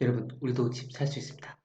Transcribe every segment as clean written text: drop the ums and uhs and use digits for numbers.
여러분, 우리도 집 살 수 있습니다.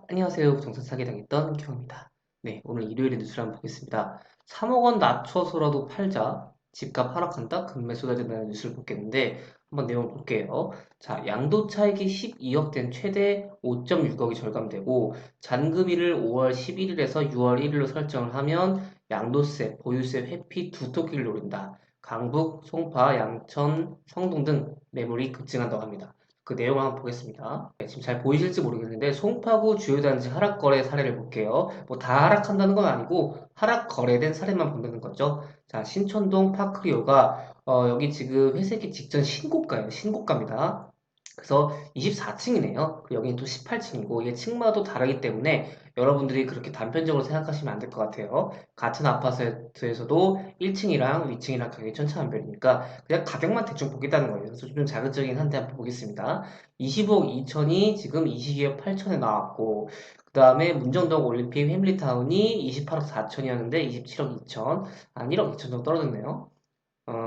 안녕하세요. 부동산 사기 당했던 경입니다. 네, 오늘 일요일에 뉴스를 한번 보겠습니다. 3억 원 낮춰서라도 팔자. 집값 하락한다. 금매 쏟아진다는 뉴스를 보겠는데 한번 내용을 볼게요. 자, 양도 차익이 12억 된 최대 5.6억이 절감되고 잔금일을 5월 11일에서 6월 1일로 설정을 하면 양도세, 보유세 회피 두 토끼를 노린다. 강북, 송파, 양천, 성동 등 매물이 급증한다고 합니다. 그 내용을 한번 보겠습니다. 네, 지금 잘 보이실지 모르겠는데 송파구 주요 단지 하락 거래 사례를 볼게요. 뭐 다 하락한다는 건 아니고 하락 거래된 사례만 본다는 거죠. 자, 신촌동 파크리오가 여기 지금 회색이 직전 신고가예요. 신고가입니다. 그래서 24층이네요. 여기는 또 18층이고 이게 층마다 다르기 때문에 여러분들이 그렇게 단편적으로 생각하시면 안 될 것 같아요. 같은 아파트에서도 1층이랑 위층이랑 가격이 천차만별이니까 그냥 가격만 대충 보겠다는 거예요. 그래서 좀 자극적이긴 한데 한번 보겠습니다. 25억 2천이 지금 22억 8천에 나왔고 그 다음에 문정동 올림픽 햄리타운이 28억 4천이었는데 27억 2천 한 1억 2천 정도 떨어졌네요.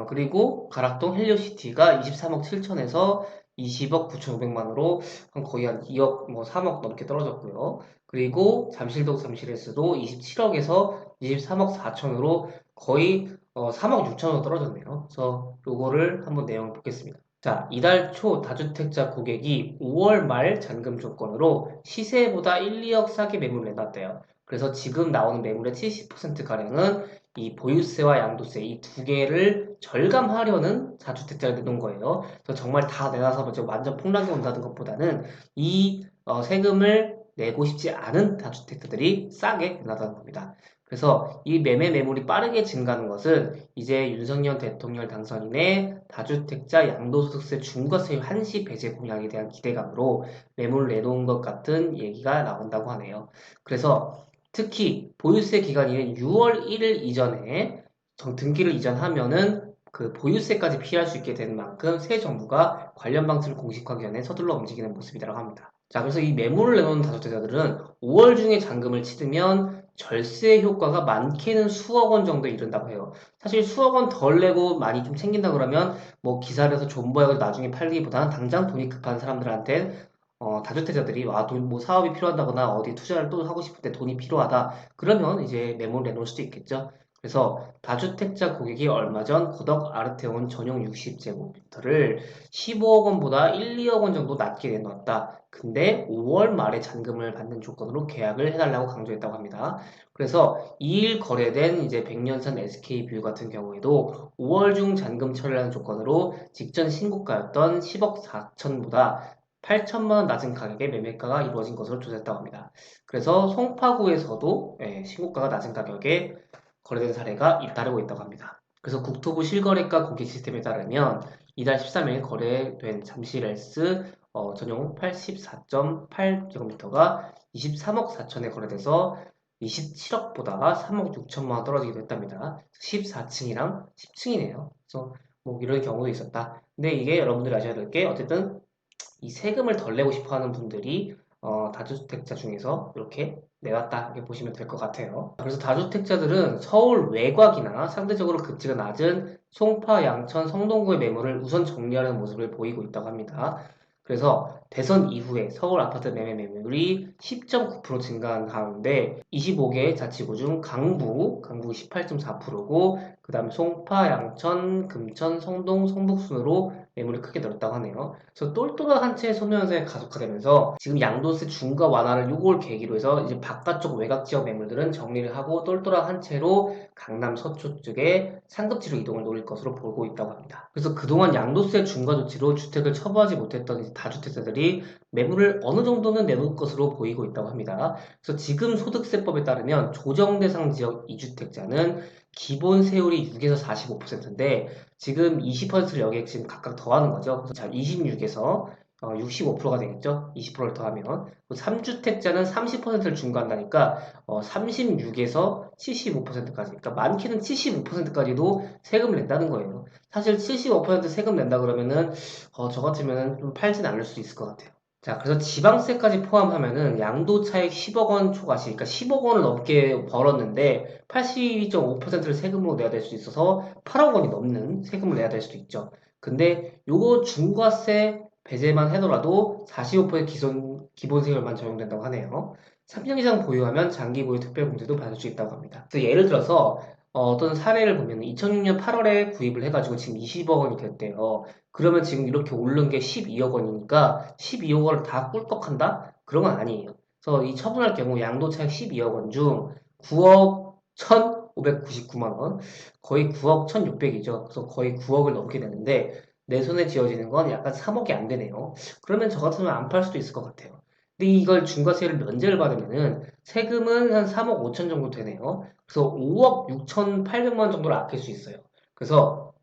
그리고 가락동 헬리오시티가 23억 7천에서 20억 9,500만으로 거의 한 2억, 뭐 3억 넘게 떨어졌고요. 그리고 잠실동 잠실에서도 27억에서 23억 4천으로 거의 3억 6천으로 떨어졌네요. 그래서 요거를 한번 내용을 보겠습니다. 자, 이달 초 다주택자 고객이 5월 말 잔금 조건으로 시세보다 1, 2억 싸게 매물을 내놨대요. 그래서 지금 나오는 매물의 70%가량은 이 보유세와 양도세 이 두 개를 절감하려는 다주택자를 내놓은 거예요. 그래서 정말 다 내놔서 완전 폭락이 온다는 것보다는 이 세금을 내고 싶지 않은 다주택자들이 싸게 내놨다는 겁니다. 그래서 이 매매 매물이 빠르게 증가하는 것은 이제 윤석열 대통령 당선인의 다주택자 양도소득세 중과세 한시 배제 공약에 대한 기대감으로 매물을 내놓은 것 같은 얘기가 나온다고 하네요. 그래서 특히 보유세 기간인 6월 1일 이전에 등기를 이전하면은 그 보유세까지 피할 수 있게 되는 만큼 새 정부가 관련 방침을 공식화하기 전에 서둘러 움직이는 모습이라고 합니다. 자, 그래서 이 매물을 내놓은 다주택자들은 5월 중에 잔금을 치르면 절세 효과가 많게는 수억 원 정도 이른다고 해요. 사실 수억 원 덜 내고 많이 좀 챙긴다 그러면 뭐 기사를 해서 존버해서 나중에 팔기보다는 당장 돈이 급한 사람들한테 다주택자들이 뭐 사업이 필요하다거나 어디 투자를 또 하고 싶을 때 돈이 필요하다. 그러면 이제 매물 내놓을 수도 있겠죠. 그래서 다주택자 고객이 얼마 전 고덕 아르테온 전용 60제곱미터를 15억 원보다 1, 2억 원 정도 낮게 내놓았다. 근데 5월 말에 잔금을 받는 조건으로 계약을 해달라고 강조했다고 합니다. 그래서 2일 거래된 이제 백년산 SK뷰 같은 경우에도 5월 중 잔금 처리라는 조건으로 직전 신고가였던 10억 4천보다 8천만 원 낮은 가격에 매매가가 이루어진 것으로 조사했다고 합니다. 그래서 송파구에서도 신고가가 낮은 가격에 거래된 사례가 잇따르고 있다고 합니다. 그래서 국토부 실거래가 공개 시스템에 따르면 이달 13일 거래된 잠실S 전용 84.8제곱미터가 23억 4천에 거래돼서 27억보다가 3억 6천만 원 떨어지기도 했답니다. 14층이랑 10층이네요. 그래서 뭐 이런 경우도 있었다. 근데 이게 여러분들이 아셔야 될 게 어쨌든 이 세금을 덜 내고 싶어 하는 분들이 다주택자 중에서 이렇게 내놨다 이렇게 보시면 될 것 같아요. 그래서 다주택자들은 서울 외곽이나 상대적으로 급지가 낮은 송파, 양천, 성동구의 매물을 우선 정리하는 모습을 보이고 있다고 합니다. 그래서 대선 이후에 서울 아파트 매매 매물이 10.9% 증가한 가운데 25개 자치구 중 강북이 18.4%고 그 다음에 송파, 양천, 금천, 성동, 성북 순으로 매물이 크게 늘었다고 하네요. 그래서 똘똘한 한 채의 소멸 현상이 가속화되면서 지금 양도세 중과 완화를 요걸 계기로 해서 이제 바깥쪽 외곽 지역 매물들은 정리를 하고 똘똘한 한 채로 강남 서초 쪽에 상급지로 이동을 노릴 것으로 보고 있다고 합니다. 그래서 그동안 양도세 중과 조치로 주택을 처분하지 못했던 이제 다주택자들이 매물을 어느 정도는 내놓을 것으로 보이고 있다고 합니다. 그래서 지금 소득세법에 따르면 조정 대상 지역 2주택자는 기본 세율이 6에서 45%인데 지금 20%를 여기에 지금 각각 더하는 거죠. 그래서 자, 26에서 65%가 되겠죠. 20%를 더하면 3주택자는 30%를 중과한다니까 36에서 75%까지 그러니까 많게는 75%까지도 세금을 낸다는 거예요. 사실 75% 세금 낸다 그러면은 저 같으면 좀 팔진 않을 수 있을 것 같아요. 자, 그래서 지방세까지 포함하면은 양도 차익 10억 원 초과시, 그러니까 10억 원을 넘게 벌었는데 82.5%를 세금으로 내야 될 수 있어서 8억 원이 넘는 세금을 내야 될 수도 있죠. 근데 요거 중과세 배제만 해더라도 45% 기본 세율만 적용된다고 하네요. 3년 이상 보유하면 장기 보유 특별공제도 받을 수 있다고 합니다. 그래서 예를 들어서 어떤 사례를 보면 2006년 8월에 구입을 해가지고 지금 20억 원이 됐대요. 그러면 지금 이렇게 오른 게 12억 원이니까 12억 원을 다 꿀꺽한다? 그런 건 아니에요. 그래서 이 처분할 경우 양도차익 12억 원 중 9억 1,599만 원, 거의 9억 1,600이죠. 그래서 거의 9억을 넘게 되는데 내 손에 쥐어지는 건 약간 3억이 안 되네요. 그러면 저 같으면 안 팔 수도 있을 것 같아요. 근데 이걸 중과세를 면제를 받으면은 세금은 한 3억 5천 정도 되네요. 그래서 5억 6,800만 원 정도를 아낄 수 있어요. 그래서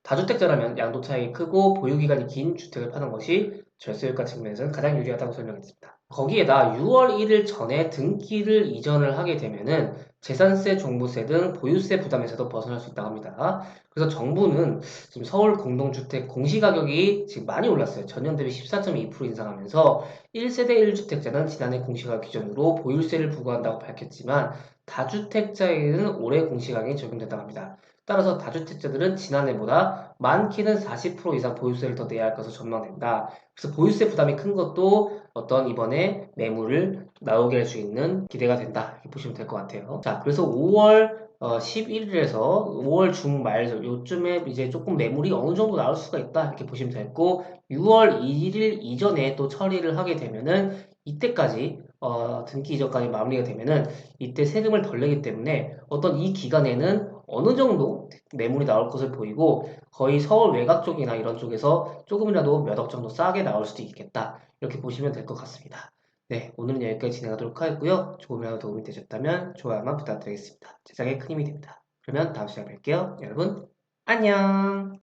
다주택자라면 양도 차익이 크고 보유기간이 긴 주택을 파는 것이 절세효과 측면에서는 가장 유리하다고 설명했습니다. 거기에다 6월 1일 전에 등기를 이전을 하게 되면은 재산세, 종부세 등 보유세 부담에서도 벗어날 수 있다고 합니다. 그래서 정부는 지금 서울 공동주택 공시가격이 지금 많이 올랐어요. 전년 대비 14.2% 인상하면서 1세대 1주택자는 지난해 공시가격 기준으로 보유세를 부과한다고 밝혔지만 다주택자에게는 올해 공시가격이 적용된다고 합니다. 따라서 다주택자들은 지난해보다 많게는 40% 이상 보유세를 더 내야 할 것으로 전망된다. 그래서 보유세 부담이 큰 것도 어떤 이번에 매물을 나오게 할 수 있는 기대가 된다. 이렇게 보시면 될 것 같아요. 자, 그래서 5월 11일에서 5월 중말 요쯤에 이제 조금 매물이 어느 정도 나올 수가 있다. 이렇게 보시면 되고 6월 1일 이전에 또 처리를 하게 되면은 이때까지 등기 이전까지 마무리가 되면은 이때 세금을 덜 내기 때문에 어떤 이 기간에는 어느 정도 매물이 나올 것을 보이고 거의 서울 외곽 쪽이나 이런 쪽에서 조금이라도 몇 억 정도 싸게 나올 수도 있겠다. 이렇게 보시면 될 것 같습니다. 네, 오늘은 여기까지 진행하도록 하겠고요. 조금이라도 도움이 되셨다면 좋아요만 부탁드리겠습니다. 제작에 큰 힘이 됩니다. 그러면 다음 시간에 뵐게요. 여러분, 안녕!